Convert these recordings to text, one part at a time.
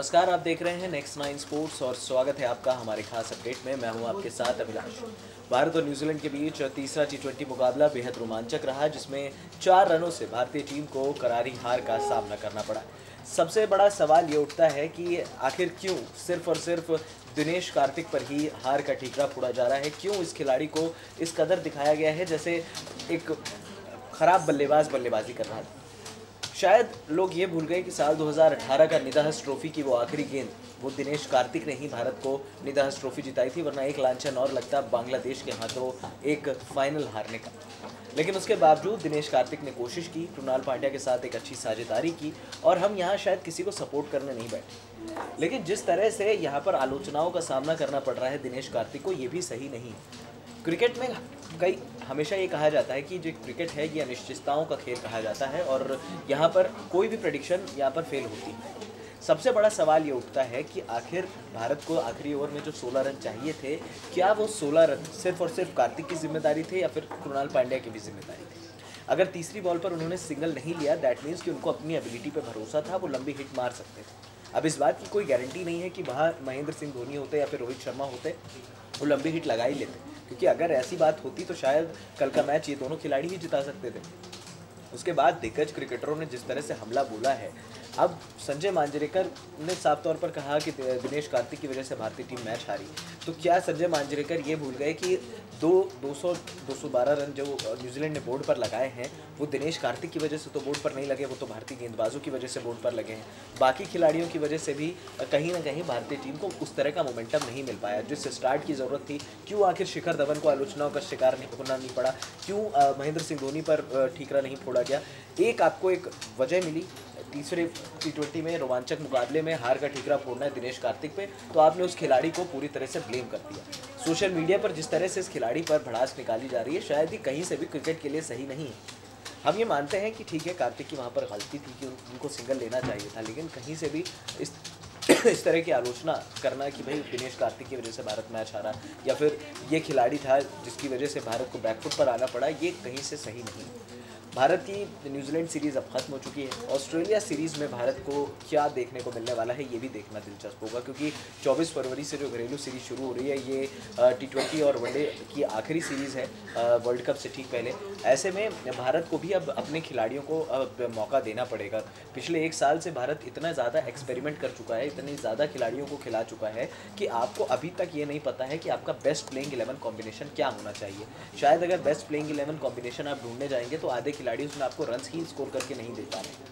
नमस्कार, आप देख रहे हैं नेक्स्ट 9 स्पोर्ट्स और स्वागत है आपका हमारे खास अपडेट में। मैं हूं आपके साथ अभिलाष। भारत और न्यूजीलैंड के बीच तीसरा T20 मुकाबला बेहद रोमांचक रहा, जिसमें 4 रनों से भारतीय टीम को करारी हार का सामना करना पड़ा। सबसे बड़ा सवाल ये उठता है कि आखिर क्यों सिर्फ और सिर्फ दिनेश कार्तिक पर ही हार का ठीकरा फोड़ा जा रहा है। क्यों इस खिलाड़ी को इस कदर दिखाया गया है जैसे एक खराब बल्लेबाज बल्लेबाजी कर रहा था। शायद लोग ये भूल गए कि साल 2018 का निदाहस ट्रॉफी की वो आखिरी गेंद वो दिनेश कार्तिक ने ही भारत को निदाहस ट्रॉफी जिताई थी, वरना एक लांछन और लगता बांग्लादेश के हाथों एक फाइनल हारने का। लेकिन उसके बावजूद दिनेश कार्तिक ने कोशिश की, कृणाल पांड्या के साथ एक अच्छी साझेदारी की और हम यहाँ शायद किसी को सपोर्ट करने नहीं बैठे। लेकिन जिस तरह से यहाँ पर आलोचनाओं का सामना करना पड़ रहा है दिनेश कार्तिक को, ये भी सही नहीं है। क्रिकेट में हमेशा ये कहा जाता है कि जो क्रिकेट है ये अनिश्चितताओं का खेल कहा जाता है और यहाँ पर कोई भी प्रेडिक्शन यहाँ पर फेल होती है। सबसे बड़ा सवाल ये उठता है कि आखिर भारत को आखिरी ओवर में जो 16 रन चाहिए थे, क्या वो 16 रन सिर्फ और सिर्फ कार्तिक की जिम्मेदारी थे या फिर कृणाल पांड्या की भी जिम्मेदारी थी। अगर तीसरी बॉल पर उन्होंने सिंगल नहीं लिया, दैट मीन्स कि उनको अपनी एबिलिटी पर भरोसा था, वो लंबी हिट मार सकते थे। अब इस बात की कोई गारंटी नहीं है कि वहाँ महेंद्र सिंह धोनी होते या फिर रोहित शर्मा होते, वो लंबी हिट लगा ही लेते, क्योंकि अगर ऐसी बात होती तो शायद कल का मैच ये दोनों खिलाड़ी ही जिता सकते थे। उसके बाद दिग्गज क्रिकेटरों ने जिस तरह से हमला बोला है, अब संजय मांजरेकर ने साफ तौर पर कहा कि दिनेश कार्तिक की वजह से भारतीय टीम मैच हारी, तो क्या संजय मांजरेकर ये भूल गए कि 212 रन जो न्यूजीलैंड ने बोर्ड पर लगाए हैं वो दिनेश कार्तिक की वजह से तो बोर्ड पर नहीं लगे, वो तो भारतीय गेंदबाजों की वजह से बोर्ड पर लगे हैं। बाकी खिलाड़ियों की वजह से भी कहीं ना कहीं भारतीय टीम को उस तरह का मोमेंटम नहीं मिल पाया जिस स्टार्ट की ज़रूरत थी। क्यों आखिर शिखर धवन को आलोचनाओं का शिकार नहीं होना नहीं पड़ा, क्यों महेंद्र सिंह धोनी पर ठीकरा नहीं फोड़ा गया। एक आपको एक वजह मिली, तीसरे T20 में रोमांचक मुकाबले में हार का ठीकरा फोड़ना है दिनेश कार्तिक पे, तो आपने उस खिलाड़ी को पूरी तरह से ब्लेम कर दिया। सोशल मीडिया पर जिस तरह से इस खिलाड़ी पर भड़ास निकाली जा रही है, शायद ही कहीं से भी क्रिकेट के लिए सही नहीं है। हम ये मानते हैं कि ठीक है, कार्तिक की वहाँ पर गलती थी कि उनको सिंगल लेना चाहिए था, लेकिन कहीं से भी इस तरह की आलोचना करना कि भाई दिनेश कार्तिक की वजह से भारत मैच हारा या फिर ये खिलाड़ी था जिसकी वजह से भारत को बैकफुट पर आना पड़ा, ये कहीं से सही नहीं। भारत की न्यूजीलैंड सीरीज़ अब खत्म हो चुकी है। ऑस्ट्रेलिया सीरीज़ में भारत को क्या देखने को मिलने वाला है ये भी देखना दिलचस्प होगा, क्योंकि 24 फरवरी से जो घरेलू सीरीज़ शुरू हो रही है ये T20 और वनडे की आखिरी सीरीज़ है वर्ल्ड कप से ठीक पहले। ऐसे में भारत को भी अब अपने खिलाड़ियों को अब मौका देना पड़ेगा। पिछले 1 साल से भारत इतना ज़्यादा एक्सपेरिमेंट कर चुका है, इतनी ज़्यादा खिलाड़ियों को खिला चुका है कि आपको अभी तक ये नहीं पता है कि आपका बेस्ट प्लेइंग 11 कॉम्बिनेशन क्या होना चाहिए। शायद अगर बेस्ट प्लेइंग 11 कॉम्बिनेशन आप ढूंढने जाएंगे तो आधे खिलाड़ी उसमें आपको रन्स ही स्कोर करके नहीं दे पा रहे।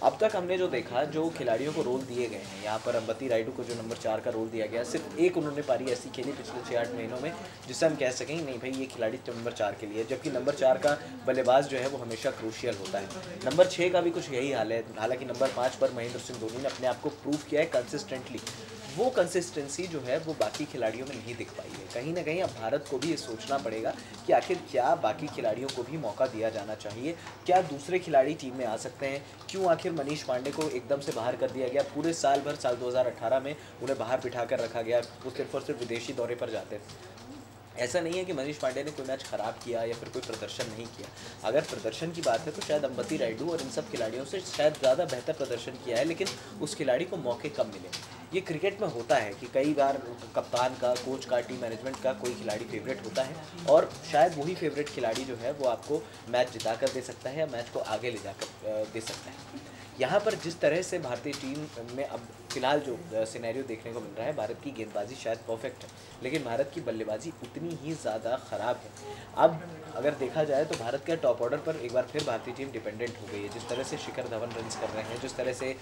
अब तक हमने जो देखा, जो खिलाड़ियों को रोल दिए गए हैं, यहाँ पर अंबती रायडू को जो नंबर 4 का रोल दिया गया, सिर्फ एक उन्होंने पारी ऐसी खेली पिछले 6-8 महीनों में जिससे हम कह सकें नहीं भाई ये खिलाड़ी नंबर 4 के लिए, जबकि नंबर 4 का बल्लेबाज जो है वो हमेशा क्रूशियल होता है। नंबर 6 का भी कुछ यही हाल है। हालांकि नंबर 5 पर महेंद्र सिंह धोनी ने अपने आप को प्रूव किया है कंसिस्टेंटली, वो कंसिस्टेंसी जो है वो बाकी खिलाड़ियों में नहीं दिख पाई है। कहीं ना कहीं अब भारत को भी ये सोचना पड़ेगा कि आखिर क्या बाकी खिलाड़ियों को भी मौका दिया जाना चाहिए, क्या दूसरे खिलाड़ी टीम में आ सकते हैं। क्यों आखिर मनीष पांडे को एकदम से बाहर कर दिया गया, पूरे साल भर साल 2018 में उन्हें बाहर बिठा कर रखा गया, वो सिर्फ और सिर्फ विदेशी दौरे पर जाते थे। ऐसा नहीं है कि मनीष पांडे ने कोई मैच ख़राब किया या फिर कोई प्रदर्शन नहीं किया। अगर प्रदर्शन की बात है तो शायद अंबती रायडू और इन सब खिलाड़ियों से शायद ज़्यादा बेहतर प्रदर्शन किया है, लेकिन उस खिलाड़ी को मौके कम मिले। ये क्रिकेट में होता है कि कई बार कप्तान का, कोच का, टीम मैनेजमेंट का कोई खिलाड़ी फेवरेट होता है और शायद वही फेवरेट खिलाड़ी जो है वो आपको मैच जिता कर दे सकता है या मैच को आगे ले जाकर दे सकता है। यहाँ पर जिस तरह से भारतीय टीम में अब फिलहाल जो सिनेरियो देखने को मिल रहा है, भारत की गेंदबाजी शायद परफेक्ट है, लेकिन भारत की बल्लेबाजी उतनी ही ज़्यादा ख़राब है। अब अगर देखा जाए तो भारत के टॉप ऑर्डर पर एक बार फिर भारतीय टीम डिपेंडेंट हो गई है। जिस तरह से शिखर धवन रन्स कर रहे हैं, जिस तरह से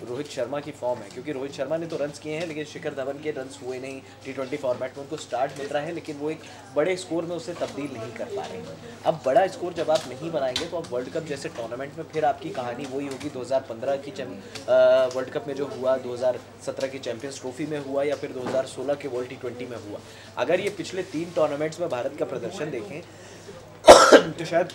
रोहित शर्मा की फॉर्म है, क्योंकि रोहित शर्मा ने तो रन्स किए हैं लेकिन शिखर धवन के रन्स हुए नहीं। T20 फॉर्मेट में उनको स्टार्ट मिल रहा है लेकिन वो एक बड़े स्कोर में उसे तब्दील नहीं कर पा रहे हैं। अब बड़ा स्कोर जब आप नहीं बनाएंगे तो अब वर्ल्ड कप जैसे टूर्नामेंट में फिर आपकी कहानी वही होगी 2015 की वर्ल्ड कप में जो हुआ, 2017 की चैंपियंस ट्रॉफी में हुआ या फिर 2016 के वर्ल्ड T20 में हुआ। अगर ये पिछले 3 टूर्नामेंट्स में भारत का प्रदर्शन देखें तो शायद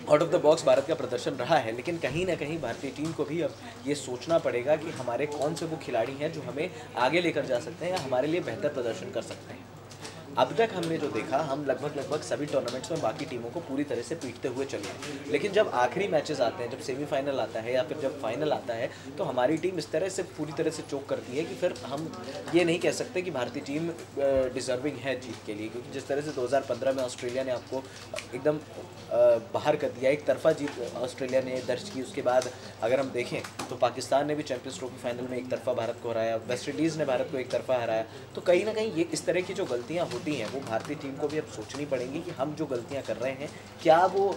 out of the box Bharat का प्रदर्शन रहा है, लेकिन कहीं ना कहीं भारतीय टीम को भी अब ये सोचना पड़ेगा कि हमारे कौन से वो खिलाड़ी हैं जो हमें आगे लेकर जा सकते हैं या हमारे लिए बेहतर प्रदर्शन कर सकते हैं। अब तक हमने जो देखा, हम लगभग सभी टूर्नामेंट्स में बाकी टीमों को पूरी तरह से पीटते हुए चले हैं, लेकिन जब आखिरी मैचेस आते हैं, जब सेमीफाइनल आता है या फिर जब फाइनल आता है, तो हमारी टीम इस तरह से पूरी तरह से चोक करती है कि फिर हम ये नहीं कह सकते कि भारतीय टीम डिजर्विंग है जीत के लिए, क्योंकि जिस तरह से 2015 में ऑस्ट्रेलिया ने आपको एकदम बाहर कर दिया, एक तरफा जीत ऑस्ट्रेलिया ने दर्ज की। उसके बाद अगर हम देखें तो पाकिस्तान ने भी चैंपियंस ट्रॉफी फाइनल में एक तरफा भारत को हराया, वेस्ट इंडीज़ ने भारत को एक तरफा हराया। तो कहीं ना कहीं ये इस तरह की जो गलतियां होती हैं वो भारतीय टीम को भी अब सोचनी पड़ेंगी कि हम जो गलतियां कर रहे हैं क्या वो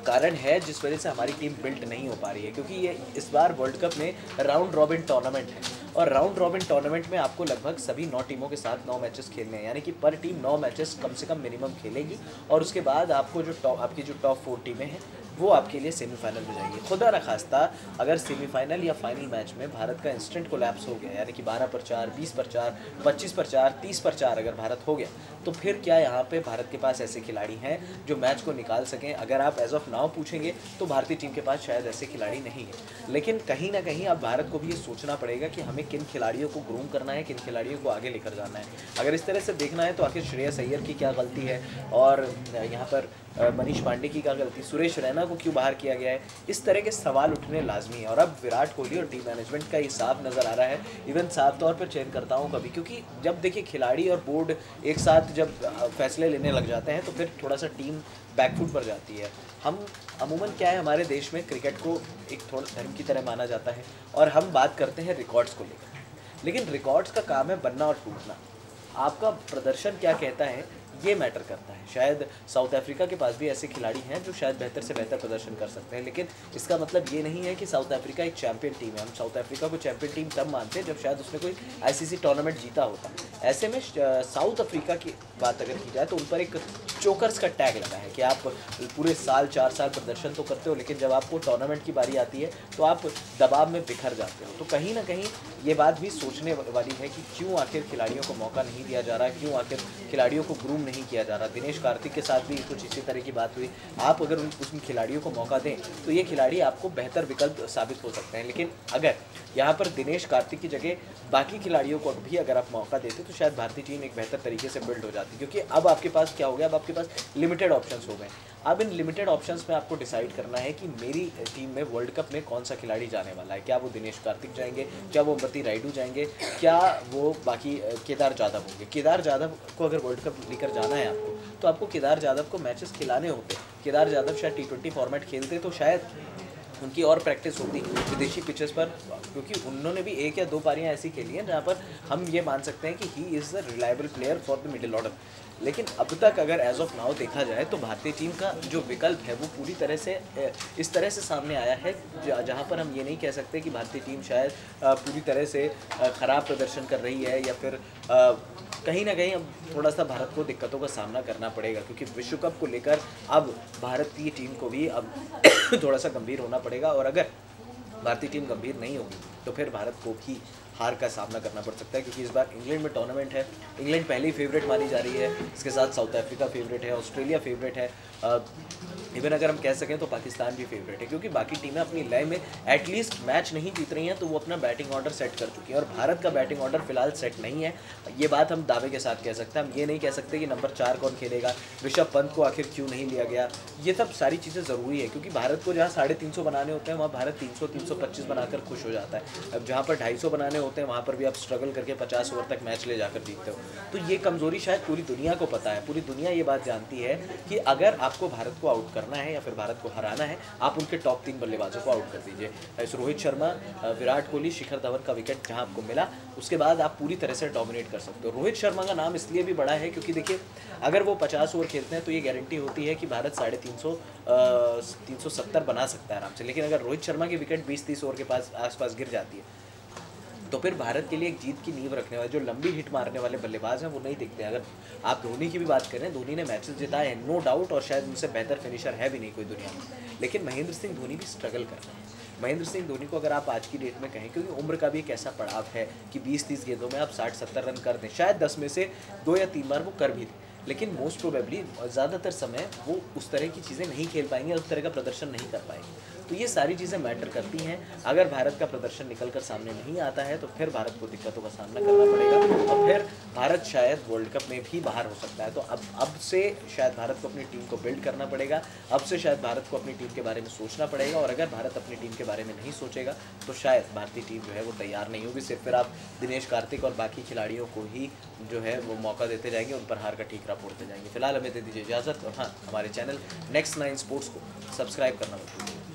कारण है जिस वजह से हमारी टीम बिल्ट नहीं हो पा रही है। क्योंकि ये इस बार वर्ल्ड कप में राउंड रॉबिन टूर्नामेंट है, और राउंड रॉबिन टूर्नामेंट में आपको लगभग सभी 9 टीमों के साथ 9 मैचेस खेलने हैं, यानी कि पर टीम 9 मैचेस कम से कम मिनिमम खेलेगी। और उसके बाद आपको आपकी जो टॉप 4 टीमें हैं वो आपके लिए सेमीफाइनल में जाएंगी। खुदा न खास्ता अगर सेमीफाइनल या फाइनल मैच में भारत का इंस्टेंट कोलैप्स हो गया, यानी कि 12 पर 4, 20 पर 4, 25 पर 4, 30 पर 4 अगर भारत हो गया, तो फिर क्या यहाँ पे भारत के पास ऐसे खिलाड़ी हैं जो मैच को निकाल सकें? अगर आप एज ऑफ नाउ पूछेंगे तो भारतीय टीम के पास शायद ऐसे खिलाड़ी नहीं है। लेकिन कहीं ना कहीं अब भारत को भी ये सोचना पड़ेगा कि हमें किन खिलाड़ियों को ग्रूम करना है, किन खिलाड़ियों को आगे लेकर जाना है। अगर इस तरह से देखना है तो आखिर श्रेयस अय्यर की क्या गलती है, और यहाँ पर मनीष पांडे की क्या गलती, सुरेश रैना को क्यों बाहर किया गया है, इस तरह के सवाल उठने लाजमी है। और अब विराट कोहली और टीम मैनेजमेंट का ये साफ नज़र आ रहा है, इवन साफ तौर पर चयनकर्ताओं का भी। क्योंकि जब देखिए खिलाड़ी और बोर्ड एक साथ जब फैसले लेने लग जाते हैं तो फिर थोड़ा सा टीम बैकफुट पर जाती है। हम अमूमन क्या है, हमारे देश में क्रिकेट को एक थोड़ा धर्म की तरह माना जाता है, और हम बात करते हैं रिकॉर्ड्स को लेकर। लेकिन रिकॉर्ड्स का काम है बनना और टूटना। आपका प्रदर्शन क्या कहता है ये मैटर करता है। शायद साउथ अफ्रीका के पास भी ऐसे खिलाड़ी हैं जो शायद बेहतर से बेहतर प्रदर्शन कर सकते हैं, लेकिन इसका मतलब ये नहीं है कि साउथ अफ्रीका एक चैंपियन टीम है। हम साउथ अफ्रीका को चैंपियन टीम तब मानते हैं जब शायद उसने कोई आईसीसी टूर्नामेंट जीता होता। ऐसे में साउथ अफ्रीका की बात अगर की जाए तो उन पर एक चोकर्स का टैग लगा है कि आप पूरे साल 4 साल प्रदर्शन तो करते हो, लेकिन जब आपको टूर्नामेंट की बारी आती है तो आप दबाव में बिखर जाते हो। तो कहीं ना कहीं ये बात भी सोचने वाली है कि क्यों आखिर खिलाड़ियों को मौका नहीं दिया जा रहा, क्यों आखिर खिलाड़ियों को ग्रूम नहीं किया जा रहा। दिनेश कार्तिक के साथ भी कुछ इसी तरह की बात हुई। आप अगर उन खिलाड़ियों को मौका दें तो ये खिलाड़ी आपको बेहतर विकल्प साबित हो सकते हैं, लेकिन अगर यहाँ पर दिनेश कार्तिक की जगह बाकी खिलाड़ियों को भी अगर आप मौका देते तो शायद भारतीय टीम एक बेहतर तरीके से बिल्ड हो जाती। क्योंकि अब आपके पास क्या हो गया, अब आपके पास लिमिटेड ऑप्शंस हो गए। अब इन लिमिटेड ऑप्शंस में आपको डिसाइड करना है कि मेरी टीम में वर्ल्ड कप में कौन सा खिलाड़ी जाने वाला है। क्या वो दिनेश कार्तिक जाएंगे, क्या वो अंबती रायडू जाएंगे, क्या वो बाकी केदार जाधव होंगे। केदार जाधव को अगर वर्ल्ड कप लेकर जाना है आपको, तो आपको केदार जाधव को मैचेस खिलाने होते। केदार जाधव शायद T20 फॉर्मेट खेलते तो शायद उनकी और प्रैक्टिस होती विदेशी पिचेस पर, क्योंकि उन्होंने भी 1 या 2 पारियां ऐसी खेली हैं जहां पर हम ये मान सकते हैं कि he is the reliable player for the middle order. लेकिन अब तक अगर एज ऑफ नाउ देखा जाए तो भारतीय टीम का जो विकल्प है वो पूरी तरह से इस तरह से सामने आया है जहां पर हम ये नहीं कह सकते कि भारतीय टीम शायद पूरी तरह से ख़राब प्रदर्शन कर रही है, या फिर कहीं ना कहीं अब थोड़ा सा भारत को दिक्कतों का सामना करना पड़ेगा। क्योंकि विश्व कप को लेकर अब भारतीय टीम को भी अब थोड़ा सा गंभीर होना पड़ेगा, और अगर भारतीय टीम गंभीर नहीं होगी तो फिर भारत को भी हार का सामना करना पड़ सकता है। क्योंकि इस बार इंग्लैंड में टूर्नामेंट है, इंग्लैंड पहली फेवरेट मानी जा रही है, इसके साथ साउथ अफ्रीका फेवरेट है, ऑस्ट्रेलिया फेवरेट है, इवन अगर हम कह सकें तो पाकिस्तान भी फेवरेट है। क्योंकि बाकी टीमें अपनी लय में एटलीस्ट मैच नहीं जीत रही हैं तो वो अपना बैटिंग ऑर्डर सेट कर चुकी हैं, और भारत का बैटिंग ऑर्डर फिलहाल सेट नहीं है। ये बात हम दावे के साथ कह सकते हैं। हम ये नहीं कह सकते कि नंबर 4 कौन खेलेगा, ऋषभ पंत को आखिर क्यों नहीं लिया गया। ये सब सारी चीज़ें ज़रूरी है, क्योंकि भारत को जहाँ 350 बनाने होते हैं वहाँ भारत 300-325 बनाकर खुश हो जाता है। अब जहाँ पर 250 बनाने होते हैं वहाँ पर भी आप स्ट्रगल करके 50 ओवर तक मैच ले जाकर जीतते हो। तो ये कमज़ोरी शायद पूरी दुनिया को पता है। पूरी दुनिया ये बात जानती है कि अगर आपको भारत को आउट करना है या फिर भारत को हराना है, आप उनके टॉप 3 बल्लेबाजों को आउट कर दीजिए। इस रोहित शर्मा, विराट कोहली, शिखर धवन का विकेट जहां आपको मिला, उसके बाद आप पूरी तरह से डोमिनेट कर सकते हो। रोहित शर्मा का नाम इसलिए भी बड़ा है क्योंकि देखिए अगर वो 50 ओवर खेलते हैं तो ये गारंटी होती है कि भारत 370 बना सकता है आराम से। लेकिन अगर रोहित शर्मा की विकेट 20-30 ओवर के पास आसपास गिर जाती है तो फिर भारत के लिए एक जीत की नींव रखने वाले जो लंबी हिट मारने वाले बल्लेबाज हैं वो नहीं दिखते हैं। अगर आप धोनी की भी बात करें, धोनी ने मैचेस जिताए हैं नो डाउट, और शायद उनसे बेहतर फिनिशर है भी नहीं कोई दुनिया में। लेकिन महेंद्र सिंह धोनी भी स्ट्रगल कर रहे हैं। महेंद्र सिंह धोनी को अगर आप आज की डेट में कहें, क्योंकि उम्र का भी एक ऐसा पड़ाव है कि 20-30 गेंदों में आप 60-70 रन कर दें, शायद 10 में से 2 या 3 बार वो कर भी दें, लेकिन मोस्ट प्रोबेबली ज़्यादातर समय वो उस तरह की चीज़ें नहीं खेल पाएंगे, उस तरह का प्रदर्शन नहीं कर पाएंगे। तो ये सारी चीज़ें मैटर करती हैं। अगर भारत का प्रदर्शन निकल कर सामने नहीं आता है तो फिर भारत को दिक्कतों का सामना करना पड़ेगा और फिर भारत शायद वर्ल्ड कप में भी बाहर हो सकता है। तो अब से शायद भारत को अपनी टीम को बिल्ड करना पड़ेगा, अब से शायद भारत को अपनी टीम के बारे में सोचना पड़ेगा। और अगर भारत अपनी टीम के बारे में नहीं सोचेगा तो शायद भारतीय टीम जो है वो तैयार नहीं होगी। सिर्फ फिर आप दिनेश कार्तिक और बाकी खिलाड़ियों को ही जो है वो मौका देते जाएंगे, उन पर हार का ठीकरा फोड़ते जाएंगे। फिलहाल हमें दे दीजिए इजाज़त और हाँ, हमारे चैनल Next9 स्पोर्ट्स को सब्सक्राइब करना मत भूलिए।